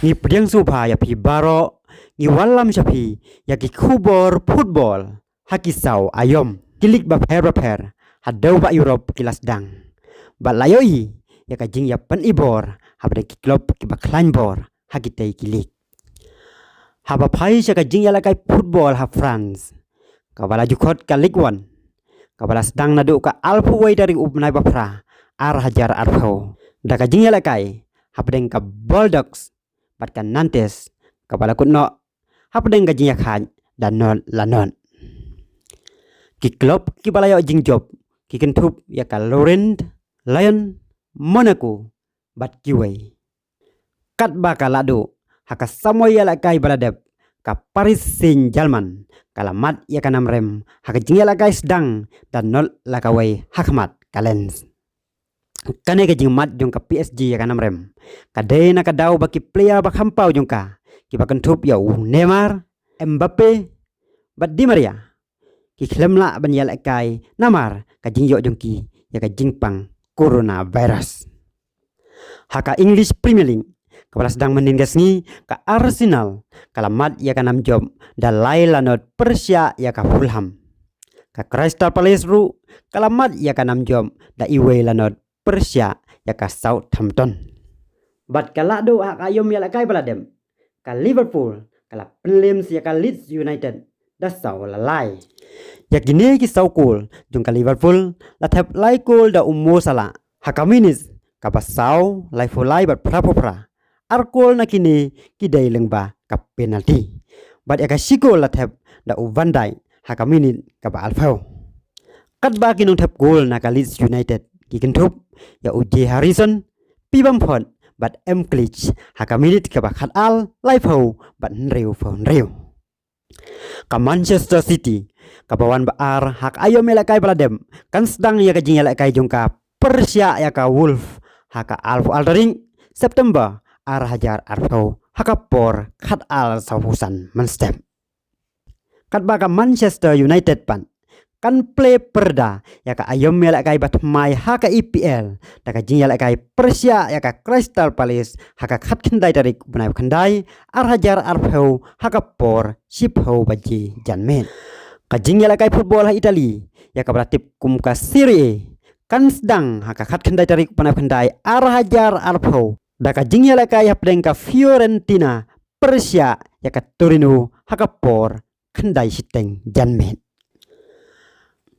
Ngi pediang supa ya pi baro, ngi walam sapi ya ki kubor football, haki sau ayom, kilik baper, hadau ba Europe kilas dang. Ba layoi ya ka jing ya pen ibor, habde ki klub ki ba kleinbor, haki tei kilik. Haba pai ya ka jing ya lakai football ha France. Ka bala jukot ka Ligue 1. Ka bala sedang nadu ka alpu wai dari ubnai bapra, ar hajar arpau. Da ka jing ya lakai, habde ka Bulldogs. Batkan Nantes kapala kutno hapdeng gajinya khan dan non lanon ki klub ki balayo jing job ki kentup ya ka Laurent Lyon Monaco bat kiwei kat baka ladu haka samoy ya lakai baladep ka Paris Saint-Germain kala mat ya kanam rem haka jing ya lakai sedang dan nol lakawai hakmat kalens kane ka jing mat jong ka PSG ya kanam rem kadai na kadau baki player bak hampau jong ka ki bakan tup ya Neymar Mbappe bat Di Maria ki khlemla ban ya kai namar ka jing yo jong ki ya ka jing pang coronavirus haka English Premier League kapala sedang menindas ni ka Arsenal kala mat ya kanam job da Lailanot Persia ya ka Fulham ka Crystal Palace ru kala mat ya kanam job da Iwe Lanot Persia ya ka Southampton. Bat kala do hak ayom ya lakai baladem. Ka Liverpool kala penlim ya ka Leeds United da sau lalai. Ya gini ki sau kul jong ka Liverpool la thap lai kul da ummo sala. Haka minis ka basau lai fulai bat pra. Arkol na kini ki dai lengba ka penalty. Bat ya ka sikol la thap da Van haka minit ka ba alfau. Kat ba kinong thap gol na ka Leeds United ki kentup ya Uji Harrison pibam phon bat Glitch haka minit ka ba khat al laifau bat nreu ka Manchester City ka bawan ba ar hak ayo melakai baladem kan sedang ya ka jing ya lakai jongka Persia ya ka Wolf haka alfu aldering September ar hajar arfau haka por khat al sauhusan menstep kat ba ka Manchester United pan kan play perda ya ka ayom ya lakai bat mai haka EPL da ka jing ya lakai Persia ya ka Crystal Palace haka khat kendai dari benai kendai ar hajar arfau haka por siphau baji janmen ka jing ya lakai football ha Italy ya ka beratip kum ka Serie A kan sedang haka khat kendai dari benai kendai ar hajar arfau da ka jing ya lakai hapdeng ka Fiorentina Persia ya ka Torino haka por kendai siteng janmen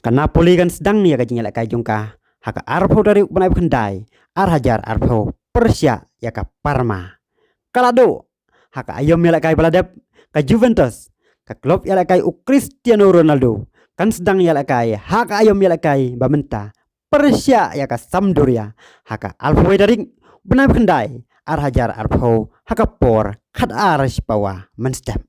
ka Napoli kan sedang ni ya ka jing ya lakai jongka haka arfau dari benai kendai ar hajar arfau Persia ya ka Parma kalado haka ayom ya lakai baladep ka Juventus ka klub ya lakai Cristiano Ronaldo kan sedang ya lakai haka ayom ya lakai bamenta Persia ya ka Sampdoria haka alfau dari benai kendai ar hajar arfau haka por khat ar sipawa menstep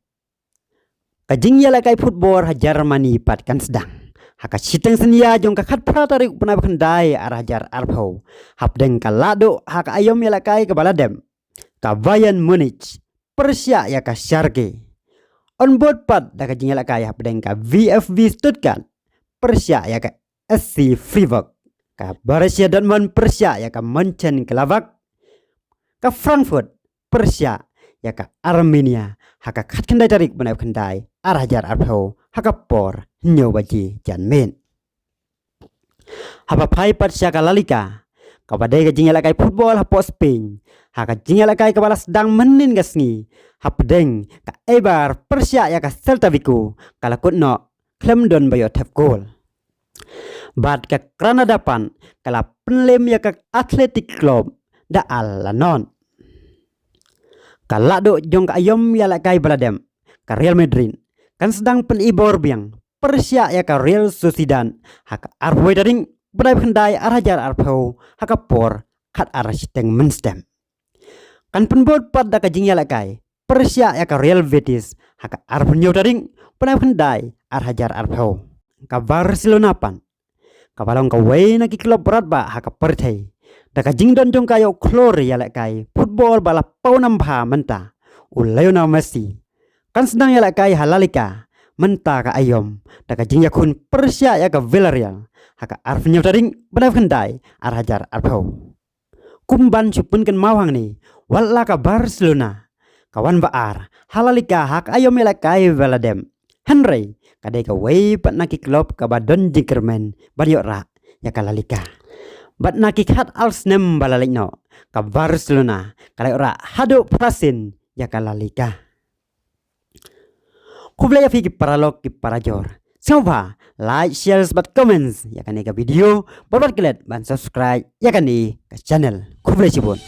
ka jing ya lakai football ha Germany pat kan sedang haka siteng senia jong ka khat pra tarik benai kendai ar hajar arfau hapdeng ka lado haka ayom ya lakai ka baladem ka Bayern Munich Persia ya ka Schalke on board pat da ka jing ya lakai hapdeng ka VfB Stuttgart Persia ya ka SC Freiburg ka Borussia Dortmund Persia ya ka Mönchengladbach ka Frankfurt Persia ya ka Armenia haka khat kendai tarik benai kendai ar hajar arfau haka por nyo baji janmen haba pai pat sya ka La Liga ka badai ka jing ya lakai football ha po Spain haka jing ya lakai ka balas sedang menin gasngi hapdeng ka Eibar Persia ya ka Celta Vigo kala kutno Clemdon bayo tap gol bat ka Granada pan kala penlem ya ka Athletic Club da Al Lanon kala do jong ka ayom ya lakai baladem ka Real Madrid kan sedang penibor biang Persia ya ka Real Sociedad haka arfau daring benai kendai ar hajar arfau haka por khat ar siteng menstem kan penbot pat da ka jing ya lakai Persia ya ka Real Betis haka arfau nyo daring benai kendai ar hajar arfau ka Barcelona pan ka balong ka wei na ki klub berat ba haka perthai da ka jing don jong kayo klore ya lakai football bala pau nampa menta Lionel Messi kan sedang ya lakai halalika menta ka ayom da ka jing yakun Persia ya ka Villarreal haka arfnya daring benai kendai ar hajar arfau kumban supun kan mawang ni walla ka Barcelona kawan baar halalika hak ayom melakai veladem Henry kadai ka wei pat naki klub ka badon jingkermen bariok ra ya kalalika bat naki hat alsnem balalikno ka Barcelona kalai ora hado prasin ya kalalika kublaya fi ki paralog ki parajor Sangpa like, share, bat comments ya kan ka video, babat kelet ban subscribe ya kan di channel Kublai Cibun.